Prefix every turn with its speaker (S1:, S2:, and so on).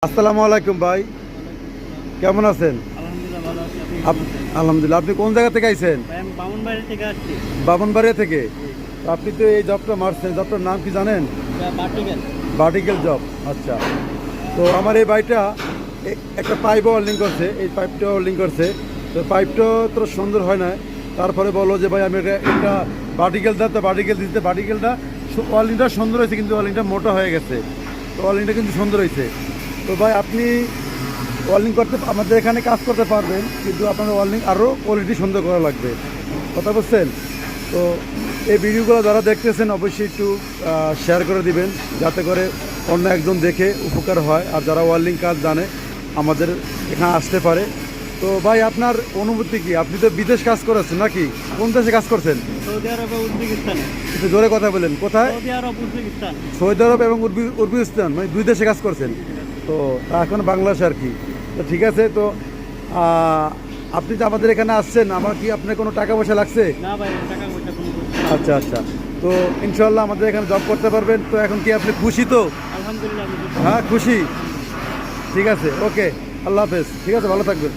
S1: আসসালামু আলাইকুম ভাই, কেমন আছেন? আলহামদুলিল্লাহ। আপনি কোন জায়গা থেকে আইছেন?
S2: বামনবাড়ি থেকে আসছি।
S1: বামনবাড়িয়া থেকে। তো আপনি তো এই জবটা মারছেন, জবটার নাম কি জানেন? Vertical job. আচ্ছা, তো আমার এই ভাইটা একটা পাইপও ওয়েল্ডিং করছে, এই পাইপটা ওয়েল্ডিং করছে। তো পাইপটা তো সুন্দর হয় না, তারপরে বলো যে ভাই আমি একটা ভার্টিক্যাল দাও, তো ভার্টিক্যাল দিতে ভার্টিক্যালটা ওয়েল্ডিংটা সুন্দর হয়েছে, কিন্তু ওয়েল্ডিংটা মোটা হয়ে গেছে। তো ওয়েল্ডিংটা কিন্তু সুন্দর হয়েছে। তো ভাই আপনি ওয়েল্ডিং করতে আমাদের এখানে কাজ করতে পারবেন, কিন্তু আপনার ওয়েল্ডিং আরও কোয়ালিটি সুন্দর করা লাগবে, কথা বুঝছেন? তো এই ভিডিওগুলো যারা দেখতেছেন অবশ্যই একটু শেয়ার করে দিবেন, যাতে করে অন্য একজন দেখে উপকার হয়, আর যারা ওয়েল্ডিং কাজ জানে আমাদের এখানে আসতে পারে। তো ভাই আপনার অনুভূতি কি? আপনি তো বিদেশ কাজ করেছেন নাকি? কোন দেশে কাজ করছেন?
S2: সৌদি আরব ও উজবেকিস্তানে।
S1: একটু জোরে কথা বলেন, কোথায়?
S2: সৌদি আরব, উজবেকিস্তান।
S1: সৌদি আরব এবং উজবেকিস্তান, মানে দুই দেশে কাজ করছেন। তো এখন বাংলাদেশ আর কি। তো ঠিক আছে। তো আপনি যে আমাদের এখানে আসছেন, আমার কি আপনার কোনো টাকা পয়সা লাগছে?
S2: না ভাই, টাকা পয়সা কোনো।
S1: আচ্ছা আচ্ছা। তো ইনশাল্লাহ আমাদের এখানে জব করতে পারবেন। তো এখন কি আপনি খুশি তো?
S2: আলহামদুলিল্লাহ।
S1: হ্যাঁ খুশি। ঠিক আছে, ওকে, আল্লাহ হাফেজ। ঠিক আছে, ভালো থাকবেন।